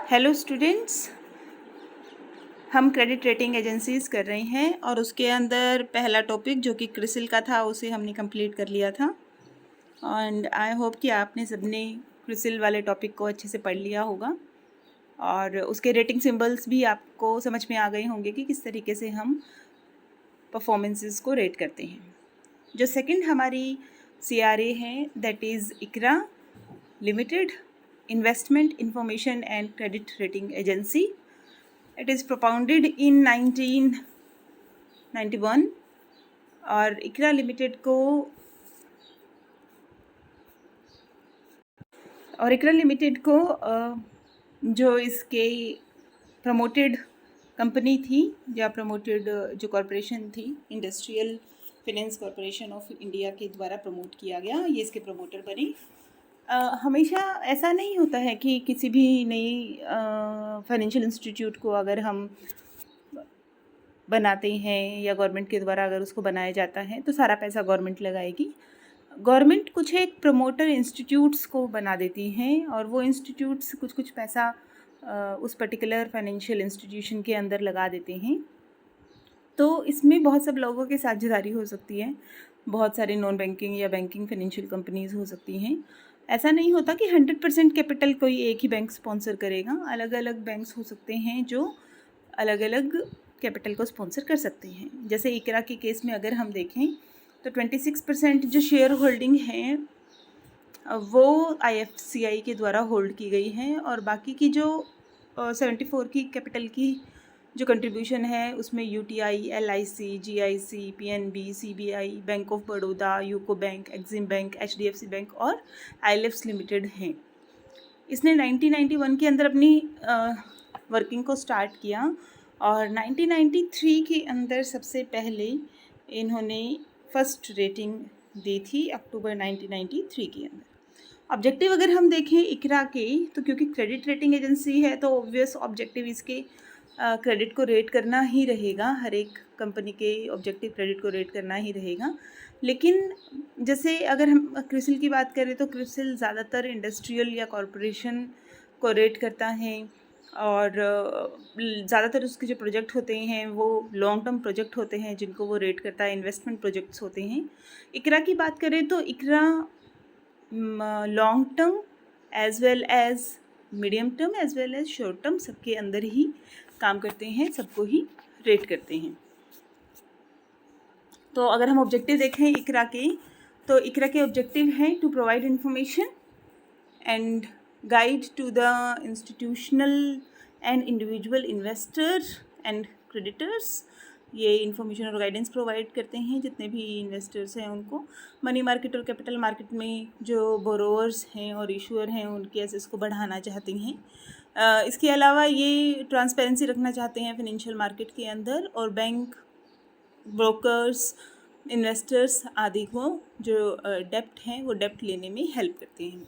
Hello students, हम credit rating agencies कर रहे हैं और उसके अंदर पहला टॉपिक जो कि क्रिसिल का था उसे हमने कंप्लीट कर लिया था। एंड आई होप कि आपने सबने क्रिसिल वाले टॉपिक को अच्छे से पढ़ लिया होगा और उसके रेटिंग सिंबल्स भी आपको समझ में आ गए होंगे कि किस तरीके से हम परफॉर्मेंसेस को रेट करते हैं। जो सेकंड हमारी CRA है that is ICRA limited, investment information and credit rating agency. It is propounded in 1991 और इकरा लिमिटेड को जो इसके प्रमोटेड कंपनी थी या प्रमोटेड जो कॉरपोरेशन थी, industrial finance corporation of India के द्वारा प्रमोट किया गया, ये इसके प्रमोटर बने। हमेशा ऐसा नहीं होता है कि किसी भी नई फाइनेंशियल इंस्टीट्यूट को अगर हम बनाते हैं या गवर्नमेंट के द्वारा अगर उसको बनाया जाता है तो सारा पैसा गवर्नमेंट लगाएगी। गवर्नमेंट कुछ एक प्रमोटर इंस्टीट्यूट्स को बना देती हैं और वो इंस्टीट्यूट्स कुछ पैसा उस पर्टिकुलर फाइनेंशियल इंस्टीट्यूशन के अंदर लगा देते हैं। तो इसमें बहुत सब लोगों की साझेदारी हो सकती है, बहुत सारे नॉन बैंकिंग या बैंकिंग फाइनेंशियल कंपनीज हो सकती हैं। ऐसा नहीं होता कि 100% कैपिटल कोई एक ही बैंक स्पॉन्सर करेगा। अलग अलग बैंक्स हो सकते हैं जो अलग अलग कैपिटल को स्पॉन्सर कर सकते हैं। जैसे इकरा के केस में अगर हम देखें तो 26% जो शेयर होल्डिंग है वो IFCI के द्वारा होल्ड की गई है और बाकी की जो 74 की कैपिटल की जो कंट्रीब्यूशन है उसमें UTI, LIC, GIC, PNB, CBI, bank of Baroda, UCO bank, Exim bank, HDFC bank और ILFS लिमिटेड हैं। इसने 1991 के अंदर अपनी वर्किंग को स्टार्ट किया और 1993 के अंदर सबसे पहले इन्होंने फर्स्ट रेटिंग दी थी अक्टूबर 1993 के अंदर। ऑब्जेक्टिव अगर हम देखें इकरा के तो क्योंकि क्रेडिट रेटिंग एजेंसी है तो ऑब्वियस ऑब्जेक्टिव इसके क्रेडिट को रेट करना ही रहेगा। हर एक कंपनी के ऑब्जेक्टिव क्रेडिट को रेट करना ही रहेगा। लेकिन जैसे अगर हम क्रिसिल की बात करें तो क्रिसिल ज़्यादातर इंडस्ट्रियल या कॉरपोरेशन को रेट करता है और ज़्यादातर उसके जो प्रोजेक्ट होते हैं वो लॉन्ग टर्म प्रोजेक्ट होते हैं जिनको वो रेट करता है, इन्वेस्टमेंट प्रोजेक्ट्स होते हैं। इकरा की बात करें तो ICRA long term as well as medium term as well as short term सबके अंदर ही काम करते हैं, सबको ही रेट करते हैं। तो अगर हम ऑब्जेक्टिव देखें इकरा के तो इकरा के ऑब्जेक्टिव हैं to provide information and guide to the institutional and individual investor and creditors. ये इन्फॉर्मेशन और गाइडेंस प्रोवाइड करते हैं जितने भी इन्वेस्टर्स हैं उनको। मनी मार्केट और कैपिटल मार्केट में जो बोरोवर्स हैं और इशूअर हैं उनके एसेस को बढ़ाना चाहते हैं। इसके अलावा ये ट्रांसपेरेंसी रखना चाहते हैं फाइनेंशियल मार्केट के अंदर और बैंक, ब्रोकर्स, इन्वेस्टर्स आदि को जो डेप्ट हैं वो डेप्ट लेने में हेल्प करते हैं।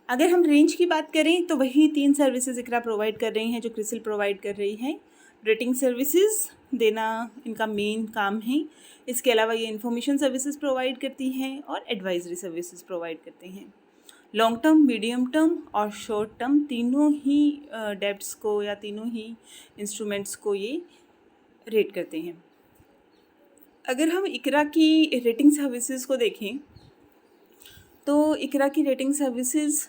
अगर हम रेंज की बात करें तो वही 3 सर्विसेज इकरा प्रोवाइड कर रही हैं जो क्रिसिल प्रोवाइड कर रही है। रेटिंग सर्विसेज देना इनका मेन काम है। इसके अलावा ये इन्फॉर्मेशन सर्विसेज प्रोवाइड करती हैं और एडवाइजरी सर्विसेज प्रोवाइड करते हैं। लॉन्ग टर्म, मीडियम टर्म और शॉर्ट टर्म तीनों ही डेब्ट्स को या तीनों ही इंस्ट्रूमेंट्स को ये रेट करते हैं। अगर हम इकरा की रेटिंग सर्विसेज को देखें तो इकरा की रेटिंग सर्विसेज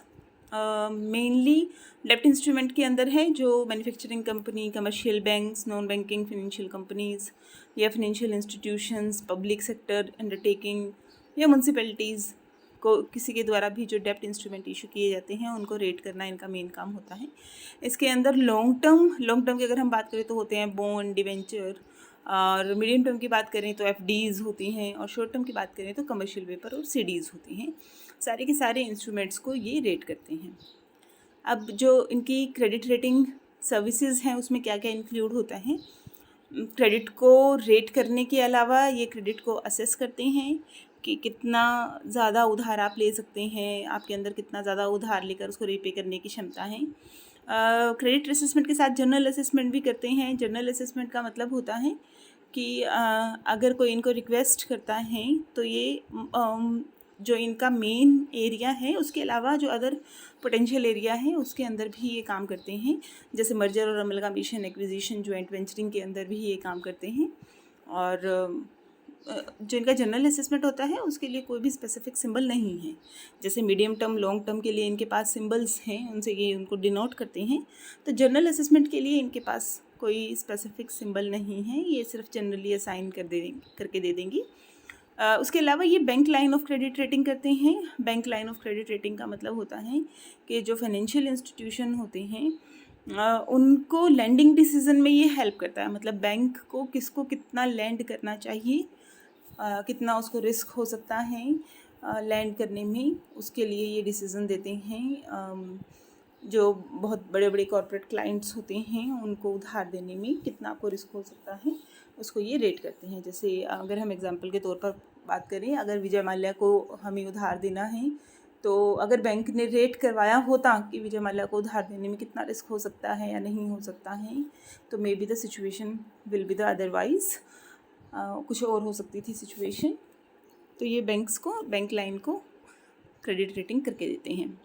मेनली डेब्ट इंस्ट्रूमेंट के अंदर है जो manufacturing company, commercial banks, non banking financial companies या financial institutions, public sector undertaking या म्यूनसिपैलिटीज़ को किसी के द्वारा भी जो डेब्ट इंस्ट्रूमेंट इशू किए जाते हैं उनको रेट करना इनका मेन काम होता है। इसके अंदर लॉन्ग टर्म की अगर हम बात करें तो होते हैं बॉन्ड, डिवेंचर, और मीडियम टर्म की बात करें तो FDs होती हैं और शॉर्ट टर्म की बात करें तो कमर्शियल पेपर और CDs होती हैं। सारे के सारे इंस्ट्रूमेंट्स को ये रेट करते हैं। अब जो इनकी क्रेडिट रेटिंग सर्विसेज हैं उसमें क्या क्या इंक्लूड होता है। क्रेडिट को रेट करने के अलावा ये क्रेडिट को असेस करते हैं कि कितना ज़्यादा उधार आप ले सकते हैं, आपके अंदर कितना ज़्यादा उधार लेकर उसको रीपे करने की क्षमता है। क्रेडिट असेसमेंट के साथ जर्नल असेसमेंट भी करते हैं। जर्नल असेसमेंट का मतलब होता है कि अगर कोई इनको रिक्वेस्ट करता है तो ये जो इनका मेन एरिया है उसके अलावा जो अदर पोटेंशियल एरिया है उसके अंदर भी ये काम करते हैं, जैसे मर्जर और अमलगामेशन, एक्विजिशन, जॉइंट वेंचरिंग के अंदर भी ये काम करते हैं। और जो इनका जनरल असेसमेंट होता है उसके लिए कोई भी स्पेसिफिक सिंबल नहीं है। जैसे मीडियम टर्म, लॉन्ग टर्म के लिए इनके पास सिंबल्स हैं, उनसे ये उनको डिनोट करते हैं। तो जनरल असेसमेंट के लिए इनके पास कोई स्पेसिफिक सिंबल नहीं है, ये सिर्फ जनरली असाइन करके दे देंगी। उसके अलावा ये bank line of credit rating करते हैं। Bank line of credit rating का मतलब होता है कि जो फाइनेंशियल इंस्टीट्यूशन होते हैं उनको लैंडिंग डिसीजन में ये हेल्प करता है। मतलब बैंक को किसको कितना लैंड करना चाहिए, कितना उसको रिस्क हो सकता है लैंड करने में, उसके लिए ये डिसीज़न देते हैं। जो बहुत बड़े बड़े कॉर्पोरेट क्लाइंट्स होते हैं उनको उधार देने में कितना आपको रिस्क हो सकता है उसको ये रेट करते हैं। जैसे अगर हम एग्जांपल के तौर पर बात करें, अगर विजय माल्या को हमें उधार देना है तो अगर बैंक ने रेट करवाया होता कि विजय माल्या को उधार देने में कितना रिस्क हो सकता है या नहीं हो सकता है, तो may be the situation will be the otherwise, कुछ और हो सकती थी सिचुएशन। तो ये बैंक लाइन को क्रेडिट रेटिंग करके देते हैं।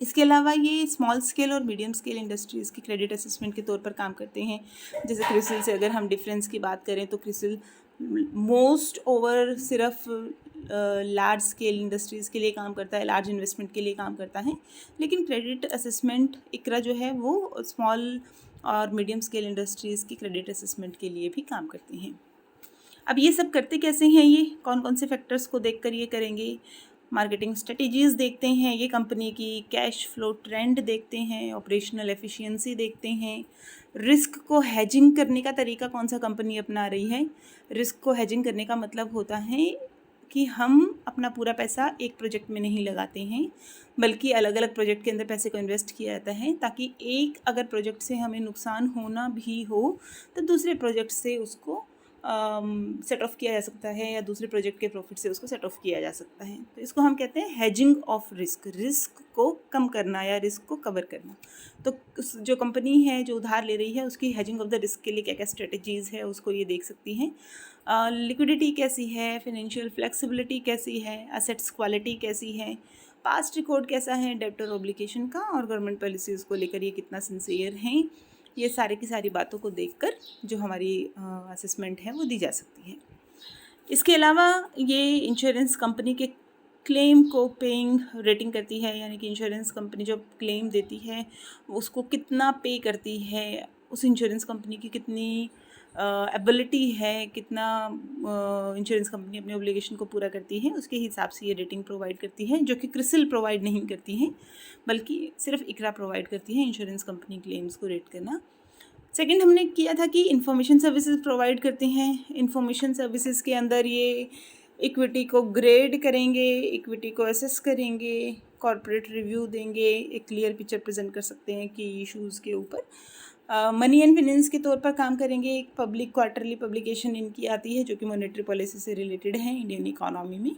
इसके अलावा ये स्मॉल स्केल और मीडियम स्केल इंडस्ट्रीज़ की क्रेडिट असेसमेंट के तौर पर काम करते हैं। जैसे क्रिसिल से अगर हम डिफरेंस की बात करें तो क्रिसिल मोस्ट ओवर सिर्फ लार्ज स्केल इंडस्ट्रीज़ के लिए काम करता है, लार्ज इन्वेस्टमेंट के लिए काम करता है। लेकिन क्रेडिट असेसमेंट इकरा जो है वो स्मॉल और मीडियम स्केल इंडस्ट्रीज़ की क्रेडिट असेसमेंट के लिए भी काम करते हैं। अब ये सब करते कैसे हैं, ये कौन कौन से फैक्टर्स को देखकर ये करेंगे? मार्केटिंग स्ट्रेटजीज़ देखते हैं, ये कंपनी की कैश फ्लो ट्रेंड देखते हैं, ऑपरेशनल एफिशिएंसी देखते हैं, रिस्क को हेजिंग करने का तरीका कौन सा कंपनी अपना रही है। रिस्क को हेजिंग करने का मतलब होता है कि हम अपना पूरा पैसा एक प्रोजेक्ट में नहीं लगाते हैं, बल्कि अलग अलग प्रोजेक्ट के अंदर पैसे को इन्वेस्ट किया जाता है, ताकि एक अगर प्रोजेक्ट से हमें नुकसान होना भी हो तो दूसरे प्रोजेक्ट से उसको सेट ऑफ किया जा सकता है, या दूसरे प्रोजेक्ट के प्रॉफिट से उसको सेट ऑफ किया जा सकता है। तो इसको हम कहते हैं हेजिंग ऑफ रिस्क, रिस्क को कम करना या रिस्क को कवर करना। तो जो कंपनी है जो उधार ले रही है उसकी हेजिंग ऑफ द रिस्क के लिए क्या क्या स्ट्रेटजीज़ है उसको ये देख सकती हैं। लिक्विडिटी कैसी है, फाइनेंशियल फ्लेक्सिबिलिटी कैसी है, एसेट्स क्वालिटी कैसी है, पास्ट रिकॉर्ड कैसा है डेब्टर ऑब्लिगेशन का, और गवर्नमेंट पॉलिसीज़ को लेकर ये कितना सिंसियर हैं। ये सारी की सारी बातों को देखकर जो हमारी असेसमेंट है वो दी जा सकती है। इसके अलावा ये इंश्योरेंस कंपनी के क्लेम को पेइंग रेटिंग करती है, यानी कि इंश्योरेंस कंपनी जो क्लेम देती है उसको कितना पे करती है, उस इंश्योरेंस कंपनी की कितनी एबिलिटी है, कितना इंश्योरेंस कंपनी अपने ऑब्लिगेशन को पूरा करती है, उसके हिसाब से ये रेटिंग प्रोवाइड करती है, जो कि क्रिसिल प्रोवाइड नहीं करती है बल्कि सिर्फ इकरा प्रोवाइड करती है इंश्योरेंस कंपनी क्लेम्स को रेट करना। सेकंड हमने किया था कि इंफॉर्मेशन सर्विसेज प्रोवाइड करते हैं। इंफॉर्मेशन सर्विसेज के अंदर ये इक्विटी को ग्रेड करेंगे, इक्विटी को असेस करेंगे, कॉर्पोरेट रिव्यू देंगे, एक क्लियर पिक्चर प्रेजेंट कर सकते हैं कि इश्यूज़ के ऊपर। मनी एंड फाइनेंस के तौर पर काम करेंगे। एक पब्लिक क्वार्टरली पब्लिकेशन इनकी आती है जो कि मॉनेटरी पॉलिसी से रिलेटेड है इंडियन इकोनॉमी में।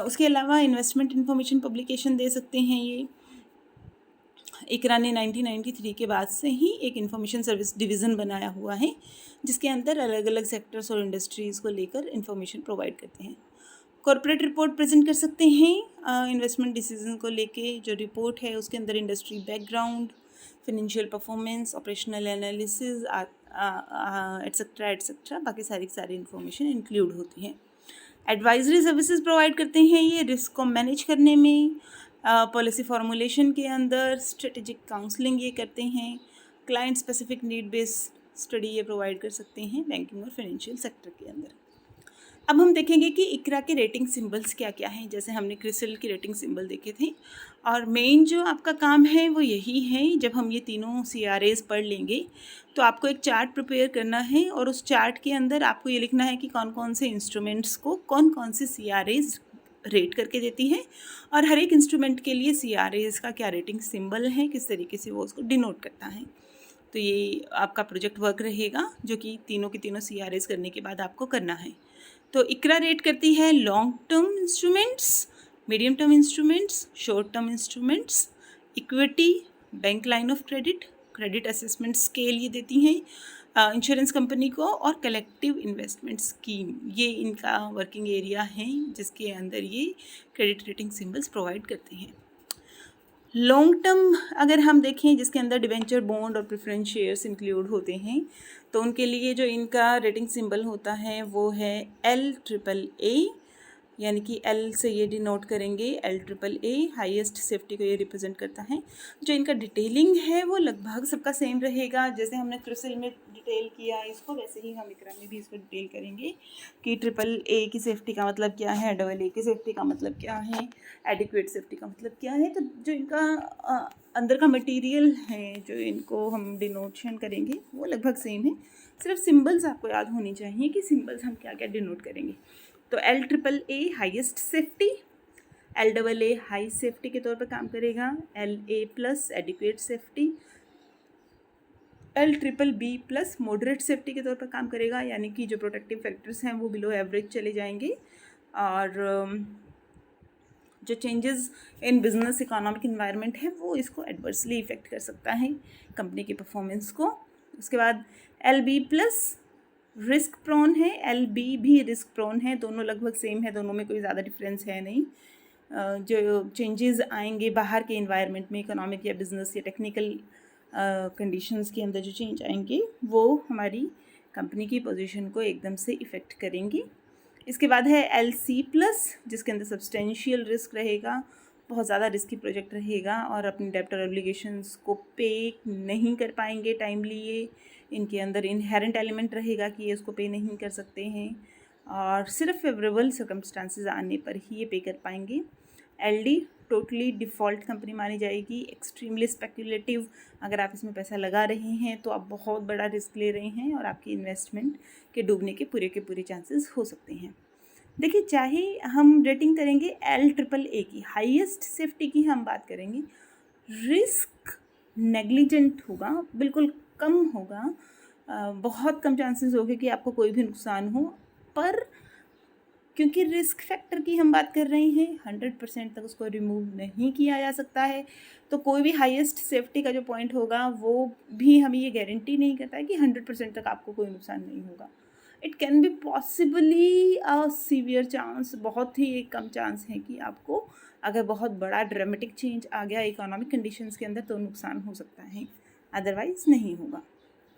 उसके अलावा इन्वेस्टमेंट इन्फॉर्मेशन पब्लिकेशन दे सकते हैं। ये इकरा ने 1993 के बाद से ही एक इन्फॉर्मेशन सर्विस डिवीज़न बनाया हुआ है जिसके अंदर अलग अलग सेक्टर्स और इंडस्ट्रीज़ को लेकर इन्फॉर्मेशन प्रोवाइड करते हैं। कॉर्पोरेट रिपोर्ट प्रेजेंट कर सकते हैं इन्वेस्टमेंट डिसीजन को लेके। जो रिपोर्ट है उसके अंदर industry background, financial performance, operational analysis etcetera बाकी सारी इन्फॉर्मेशन इंक्लूड होती है। एडवाइजरी सर्विसेज प्रोवाइड करते हैं ये रिस्क को मैनेज करने में, पॉलिसी फॉर्मुलेशन के अंदर स्ट्रेटेजिक काउंसलिंग ये करते हैं, client specific need based study ये प्रोवाइड कर सकते हैं बैंकिंग और फाइनेंशियल सेक्टर के अंदर। अब हम देखेंगे कि इकरा के रेटिंग सिंबल्स क्या क्या हैं। जैसे हमने क्रिसिल के रेटिंग सिंबल देखे थे, और मेन जो आपका काम है वो यही है। जब हम ये तीनों CRAs पढ़ लेंगे तो आपको एक चार्ट प्रिपेयर करना है, और उस चार्ट के अंदर आपको ये लिखना है कि कौन कौन से इंस्ट्रूमेंट्स को कौन कौन सी CRAs रेट करके देती है, और हर एक इंस्ट्रूमेंट के लिए CRAs का क्या रेटिंग सिंबल है, किस तरीके से वो उसको डिनोट करता है। तो ये आपका प्रोजेक्ट वर्क रहेगा जो कि तीनों के तीनों CRAs करने के बाद आपको करना है। तो इकरा रेट करती है long term instruments, medium term instruments, short term instruments, equity, bank line of credit, credit assessment scale ये देती हैं इंश्योरेंस कंपनी को, और कलेक्टिव इन्वेस्टमेंट स्कीम, ये इनका वर्किंग एरिया है जिसके अंदर ये क्रेडिट रेटिंग सिंबल्स प्रोवाइड करते हैं। लॉन्ग टर्म अगर हम देखें, जिसके अंदर डिवेंचर, बॉन्ड और प्रेफरेंस शेयर्स इंक्लूड होते हैं, तो उनके लिए जो इनका रेटिंग सिंबल होता है वो है LAAA, यानी कि एल से ये डिनोट करेंगे LAAA, हाईएस्ट सेफ्टी को ये रिप्रेजेंट करता है। जो इनका डिटेलिंग है वो लगभग सबका सेम रहेगा, जैसे हमने क्रिसिल में डिटेल किया इसको, वैसे ही हम इकरा में भी इसको डिटेल करेंगे कि AAA की सेफ्टी का मतलब क्या है, AA की सेफ्टी का मतलब क्या है, एडिक्वेट सेफ्टी का मतलब क्या है। तो जो इनका अंदर का मटेरियल है, जो इनको हम डिनोशन करेंगे, वो लगभग सेम है, सिर्फ सिंबल्स आपको याद होनी चाहिए कि सिंबल्स हम क्या क्या डिनोट करेंगे। तो LAAA highest safety, LAA high safety के तौर पर काम करेगा, LA+ adequate safety, LBB+ moderate safety के तौर पर काम करेगा, यानी कि जो प्रोटेक्टिव फैक्टर्स हैं वो बिलो एवरेज चले जाएंगे, और जो changes in business economic environment है वो इसको एडवर्सली इफेक्ट कर सकता है कंपनी की परफॉर्मेंस को। उसके बाद LB+ रिस्क प्रोन है, LB भी रिस्क प्रोन है, दोनों लगभग सेम है, दोनों में कोई ज़्यादा डिफरेंस है नहीं। जो चेंजेस आएंगे बाहर के इन्वायरमेंट में, इकोनॉमिक या बिजनेस या टेक्निकल कंडीशंस के अंदर जो चेंज आएंगे वो हमारी कंपनी की पोजीशन को एकदम से इफ़ेक्ट करेंगी। इसके बाद है LC+, जिसके अंदर सब्सटेंशियल रिस्क रहेगा, बहुत ज़्यादा रिस्की प्रोजेक्ट रहेगा और अपनी डेब्ट और ऑब्लिगेशंस को पे नहीं कर पाएंगे टाइमली। ये इनके अंदर इनहेरेंट एलिमेंट रहेगा कि ये उसको पे नहीं कर सकते हैं, और सिर्फ फेवरेबल सर्कमस्टांसेस आने पर ही ये पे कर पाएंगे। LD टोटली डिफ़ॉल्ट कंपनी मानी जाएगी, एक्सट्रीमली स्पेक्युलेटिव, अगर आप इसमें पैसा लगा रहे हैं तो आप बहुत बड़ा रिस्क ले रहे हैं और आपकी इन्वेस्टमेंट के डूबने के पूरे चांसेस हो सकते हैं। देखिए, चाहे हम रेटिंग करेंगे LAAA की, हाईएस्ट सेफ्टी की हम बात करेंगे, रिस्क नेग्लिजेंट होगा, बिल्कुल कम होगा, बहुत कम चांसेस होंगे कि आपको कोई भी नुकसान हो, पर क्योंकि रिस्क फैक्टर की हम बात कर रहे हैं, 100% तक उसको रिमूव नहीं किया जा सकता है, तो कोई भी हाईएस्ट सेफ्टी का जो पॉइंट होगा वो भी हमें ये गारंटी नहीं करता है कि 100% तक आपको कोई नुकसान नहीं होगा। It can be possibly a severe chance, बहुत ही एक कम चांस है कि आपको अगर बहुत बड़ा ड्रामेटिक चेंज आ गया इकोनॉमिक कंडीशंस के अंदर तो नुकसान हो सकता है, अदरवाइज़ नहीं होगा।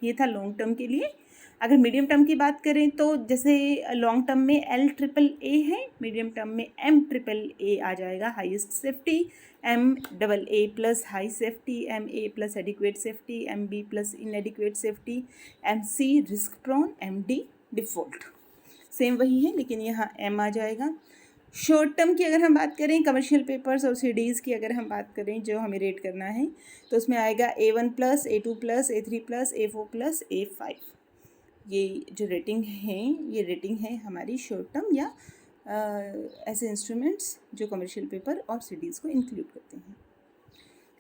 ये था लॉन्ग टर्म के लिए। अगर मीडियम टर्म की बात करें तो जैसे लॉन्ग टर्म में LAAA है, मीडियम टर्म में MAAA आ जाएगा, highest safety, MAA+ high safety, MA+ adequate safety, MB+ inadequate safety, MC risk prone, MD default. Same वही है लेकिन यहाँ M आ जाएगा। शॉर्ट टर्म की अगर हम बात करें, कमर्शियल पेपर्स और CDs की अगर हम बात करें जो हमें रेट करना है, तो उसमें आएगा A1+, A2+, A3+, A4+, A5। ये जो रेटिंग है, ये रेटिंग है हमारी शॉर्ट टर्म या ऐसे इंस्ट्रूमेंट्स जो कमर्शियल पेपर और CDs को इंक्लूड करते हैं।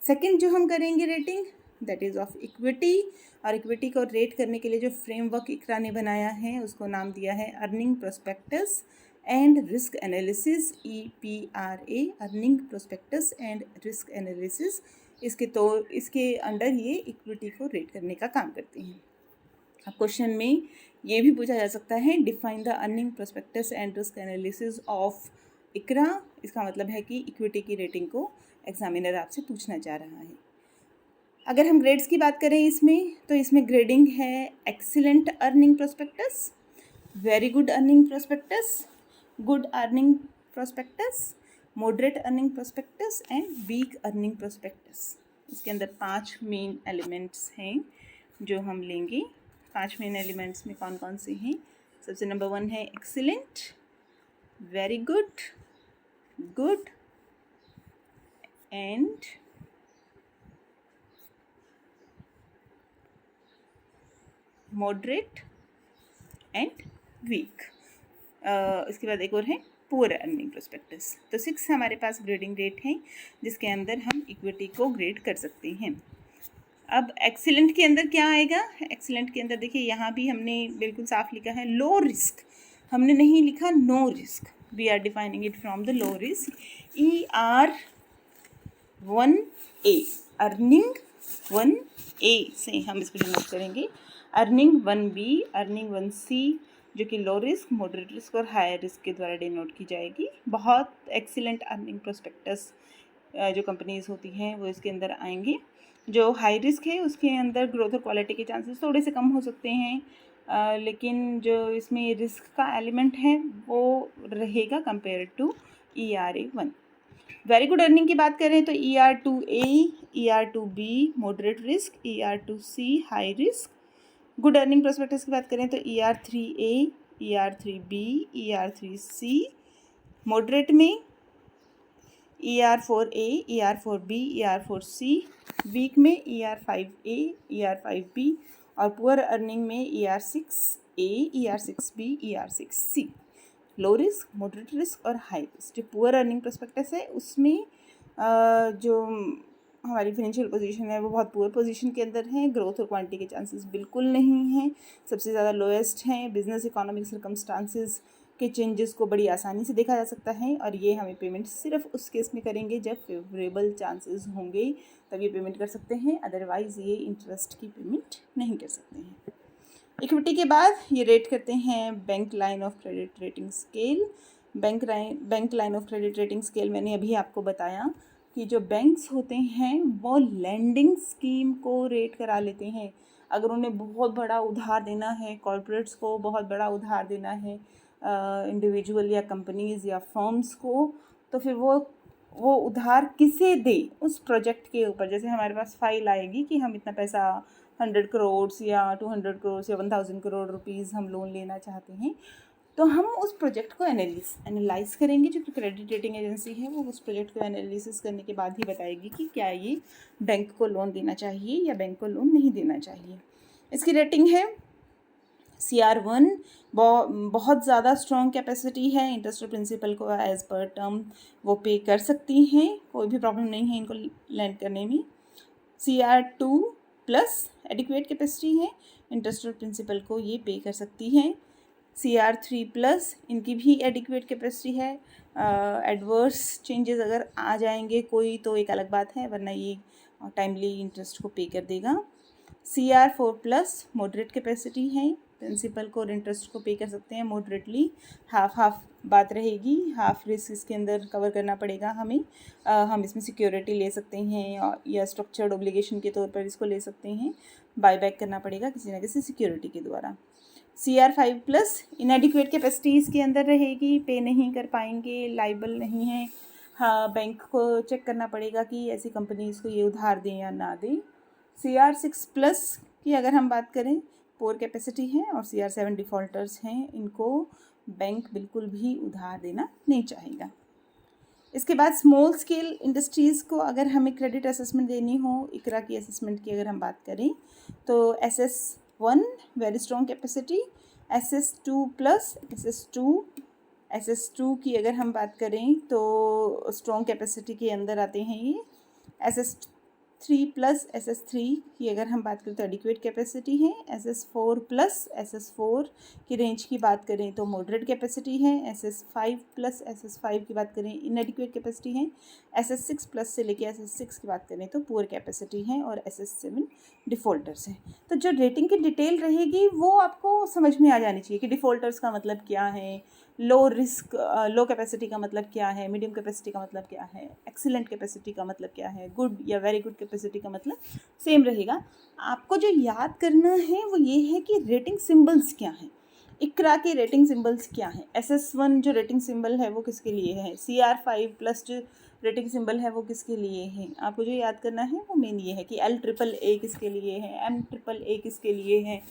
सेकंड जो हम करेंगे rating, that is of equity, और इक्विटी को रेट करने के लिए जो फ्रेमवर्क इकरा ने बनाया है उसको नाम दिया है earning prospects and risk analysis, EPRA, earning prospects and risk analysis. इसके अंडर ये इक्विटी को रेट करने का काम करते हैं। अब क्वेश्चन में ये भी पूछा जा सकता है, define the earning prospects and risk analysis of ICRA. इसका मतलब है कि इक्विटी की रेटिंग को एग्जामिनर आपसे पूछना चाह रहा है। अगर हम ग्रेड्स की बात करें इसमें, तो इसमें ग्रेडिंग है excellent earning prospects, very good earning prospects, good earning prospects, moderate earning prospects and weak earning prospects. इसके अंदर 5 मेन एलिमेंट्स हैं जो हम लेंगे। 5 मेन एलिमेंट्स में कौन कौन से हैं? सबसे नंबर 1 है excellent, very good, good and moderate and weak. इसके बाद एक और है पुअर अर्निंग प्रोस्पेक्टस। तो 6 हमारे पास ग्रेडिंग रेट हैं जिसके अंदर हम इक्विटी को ग्रेड कर सकते हैं। अब एक्सीलेंट के अंदर क्या आएगा? एक्सीलेंट के अंदर देखिए यहाँ भी हमने बिल्कुल साफ लिखा है लो रिस्क, हमने नहीं लिखा no risk. We are defining it from the low risk. ER1A अर्निंग 1A से हम इसको डिनोट करेंगे। अर्निंग 1B, अर्निंग 1C जो कि लो रिस्क, मॉडरेट रिस्क और हाई रिस्क के द्वारा डिनोट की जाएगी। बहुत एक्सीलेंट अर्निंग प्रोस्पेक्टस जो कंपनीज़ होती हैं वो इसके अंदर आएंगी। जो हाई रिस्क है उसके अंदर ग्रोथ और क्वालिटी के चांसेस थोड़े से कम हो सकते हैं, लेकिन जो इसमें रिस्क का एलिमेंट है वो रहेगा compare to ERA1। Very good earning की बात करें तो ER2A, ER2B moderate risk, ER2C high risk. Good earning prospects की बात करें तो ER3A, ER3B, ER3C मॉडरेट में, ER4A, ER4B, ER4C वीक में, ER5A, ER5B और पुअर अर्निंग में ER6A, ER6B, ER6C। Low risk, moderate risk और हाई रिस्क। जो पुअर अर्निंग प्रोस्पेक्टस है उसमें जो हमारी फाइनेंशियल पोजीशन है वो बहुत पुअर पोजीशन के अंदर है। ग्रोथ और क्वांटिटी के चांसेस बिल्कुल नहीं हैं, सबसे ज़्यादा लोएस्ट हैं। बिजनेस इकोनॉमिक सर्कमस्टांसेस के चेंजेस को बड़ी आसानी से देखा जा सकता है और ये हमें पेमेंट सिर्फ उस केस में करेंगे जब फेवरेबल चांसेस होंगे, तब ये पेमेंट कर सकते हैं, अदरवाइज़ ये इंटरेस्ट की पेमेंट नहीं कर सकते हैं। इक्विटी के बाद ये रेट करते हैं bank line of credit rating scale. Bank line of credit rating scale मैंने अभी आपको बताया कि जो बैंक्स होते हैं वो लेंडिंग स्कीम को रेट करा लेते हैं। अगर उन्हें बहुत बड़ा उधार देना है, कॉर्पोरेट्स को बहुत बड़ा उधार देना है, इंडिविजुअल या कंपनीज़ या फर्म्स को, तो फिर वो उधार किसे दे उस प्रोजेक्ट के ऊपर। जैसे हमारे पास फाइल आएगी कि हम इतना पैसा 100 करोड़ या 200 करोड़ या 1000 करोड़ रुपीज़ हम लोन लेना चाहते हैं, तो हम उस प्रोजेक्ट को एनालाइज करेंगे। जो क्रेडिट रेटिंग एजेंसी है वो उस प्रोजेक्ट को एनालिसिस करने के बाद ही बताएगी कि क्या ये बैंक को लोन देना चाहिए या बैंक को लोन नहीं देना चाहिए। इसकी रेटिंग है CR1, बहुत ज़्यादा स्ट्रॉन्ग कैपेसिटी है, इंटरेस्ट और प्रिंसिपल को एज पर टर्म वो पे कर सकती हैं, कोई भी प्रॉब्लम नहीं है इनको लैंड करने में। CR2 प्लस एडिक्वेट कैपेसिटी है, इंटरेस्ट और प्रिंसिपल को ये पे कर सकती हैं। CR3 प्लस इनकी भी एडिक्वेट कैपेसिटी है, एडवर्स चेंजेस अगर आ जाएंगे कोई तो एक अलग बात है, वरना ये टाइमली इंटरेस्ट को पे कर देगा। CR4 प्लस मॉडरेट कैपेसिटी है, प्रिंसिपल को और इंटरेस्ट को पे कर सकते हैं मॉडरेटली। हाफ बात रहेगी, हाफ रिस्क इसके अंदर कवर करना पड़ेगा हमें। हम इसमें सिक्योरिटी ले सकते हैं या स्ट्रक्चर्ड ऑब्लिगेशन के तौर पर इसको ले सकते हैं, बायबैक करना पड़ेगा किसी न किसी सिक्योरिटी के द्वारा। CR5 प्लस इनएडिक्वेट कैपेसिटी इसके अंदर रहेगी, पे नहीं कर पाएंगे, लाइबल नहीं है। हाँ, बैंक को चेक करना पड़ेगा कि ऐसी कंपनीज़ को ये उधार दें या ना दें। CR6 प्लस की अगर हम बात करें, पोर कैपेसिटी है और CR7 डिफ़ॉल्टर्स हैं, इनको बैंक बिल्कुल भी उधार देना नहीं चाहेगा। इसके बाद स्मॉल स्केल इंडस्ट्रीज़ को अगर हमें क्रेडिट असेसमेंट देनी हो, इकरा की असेसमेंट की अगर हम बात करें तो SS1 very strong capacity, SS2 plus, SS2 की अगर हम बात करें तो स्ट्रॉन्ग कैपेसिटी के अंदर आते हैं ये। SS3 प्लस SS3 की अगर हम बात करें तो एडिक्वेट कैपेसिटी है। SS4 प्लस SS4 की रेंज की बात करें तो मॉडरेट कैपेसिटी है। SS5 प्लस SS5 की बात करें इनएडिक्वेट कैपेसिटी है। SS6 प्लस से लेके SS6 की बात करें तो पुअर कैपेसिटी है और SS7 डिफ़ॉल्टर्स हैं। तो जो रेटिंग की डिटेल रहेगी वो आपको समझ में आ जानी चाहिए कि डिफ़ॉल्टर्स का मतलब क्या है, लो रिस्क लो कैपेसिटी का मतलब क्या है, मीडियम कैपेसिटी का मतलब क्या है, एक्सीलेंट कैपेसिटी का मतलब क्या है, गुड या वेरी गुड कैपेसिटी का मतलब सेम रहेगा। आपको जो याद करना है वो ये है कि रेटिंग सिंबल्स क्या हैं, इकरा के रेटिंग सिंबल्स क्या हैं। SS1 जो रेटिंग सिंबल है वो किसके लिए है, CR5 प्लस जो रेटिंग सिंबल है वो किसके लिए है। आपको जो याद करना है वो मेन ये है कि LAAA किसके लिए है, MAAA किसके लिए है।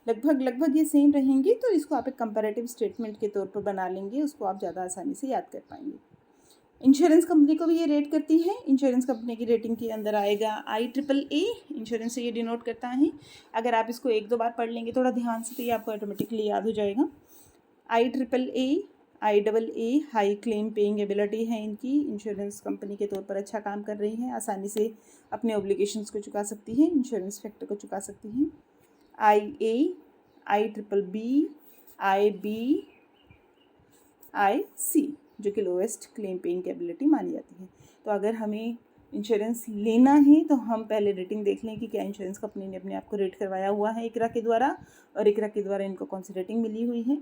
लगभग ये सेम रहेंगे, तो इसको आप एक कंपैरेटिव स्टेटमेंट के तौर पर बना लेंगे, उसको आप ज़्यादा आसानी से याद कर पाएंगे। इंश्योरेंस कंपनी को भी ये रेट करती है। इंश्योरेंस कंपनी की रेटिंग के अंदर आएगा IAAA, इंश्योरेंस से ये डिनोट करता है। अगर आप इसको 1-2 बार पढ़ लेंगे थोड़ा ध्यान से तो ये आपको ऑटोमेटिकली याद हो जाएगा। IAAA, IAA high claim paying ability है इनकी, इंश्योरेंस कंपनी के तौर पर अच्छा काम कर रही है, आसानी से अपने ऑब्लिगेशंस को चुका सकती है, इंश्योरेंस फैक्टर को चुका सकती हैं। IA, IBBB, IB, IC जो कि लोएस्ट क्लेम पेइंग कैपेबिलिटी मानी जाती है। तो अगर हमें इंश्योरेंस लेना है तो हम पहले रेटिंग देख लें कि क्या इंश्योरेंस कंपनी ने अपने आप को रेट करवाया हुआ है इकरा के द्वारा, और इकरा के द्वारा इनको कौन सी रेटिंग मिली हुई है।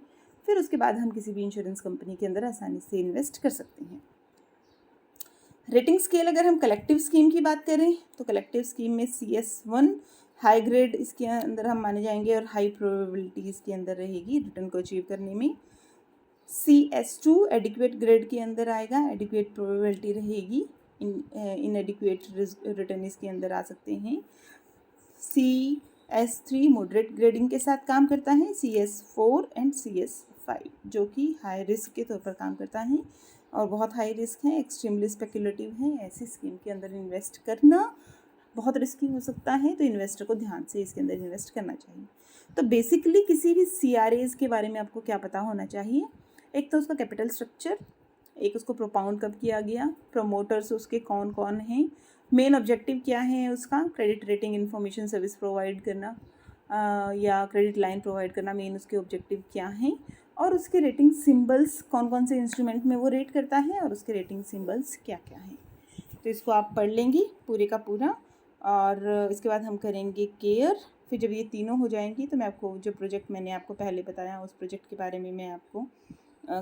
फिर उसके बाद हम किसी भी इंश्योरेंस कंपनी के अंदर आसानी से इन्वेस्ट कर सकते हैं। रेटिंग स्केल अगर हम कलेक्टिव स्कीम की बात करें तो कलेक्टिव स्कीम में CS1 हाई ग्रेड इसके अंदर हम माने जाएंगे और हाई प्रोबेबिलिटी इसके अंदर रहेगी रिटर्न को अचीव करने में। CS2 एडिक्वेट ग्रेड के अंदर आएगा, एडिक्वेट प्रोबेबिलिटी रहेगी, इन एडिक्वेट रिटर्न इसके अंदर आ सकते हैं। CS3 मॉडरेट ग्रेडिंग के साथ काम करता है, CS4 एंड CS5 जो कि हाई रिस्क के तौर पर काम करता है और बहुत हाई रिस्क है, एक्सट्रीमली स्पेकुलेटिव है। ऐसी स्कीम के अंदर इन्वेस्ट करना बहुत रिस्की हो सकता है, तो इन्वेस्टर को ध्यान से इसके अंदर इन्वेस्ट करना चाहिए। तो बेसिकली किसी भी CRAs के बारे में आपको क्या पता होना चाहिए, एक तो उसका कैपिटल स्ट्रक्चर, एक उसको प्रोपाउंड कब किया गया, प्रमोटर्स उसके कौन कौन हैं, मेन ऑब्जेक्टिव क्या है उसका, credit rating information service provide करना या क्रेडिट लाइन प्रोवाइड करना, मेन उसके ऑब्जेक्टिव क्या हैं, और उसके रेटिंग सिंबल्स कौन कौन से इंस्ट्रूमेंट में वो रेट करता है और उसके रेटिंग सिंबल्स क्या क्या हैं। तो इसको आप पढ़ लेंगी पूरे का पूरा, और इसके बाद हम करेंगे केयर। फिर जब ये तीनों हो जाएंगी तो मैं आपको जो प्रोजेक्ट मैंने आपको पहले बताया उस प्रोजेक्ट के बारे में मैं आपको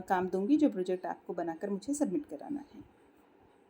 काम दूंगी, जो प्रोजेक्ट आपको बनाकर मुझे सबमिट कराना है।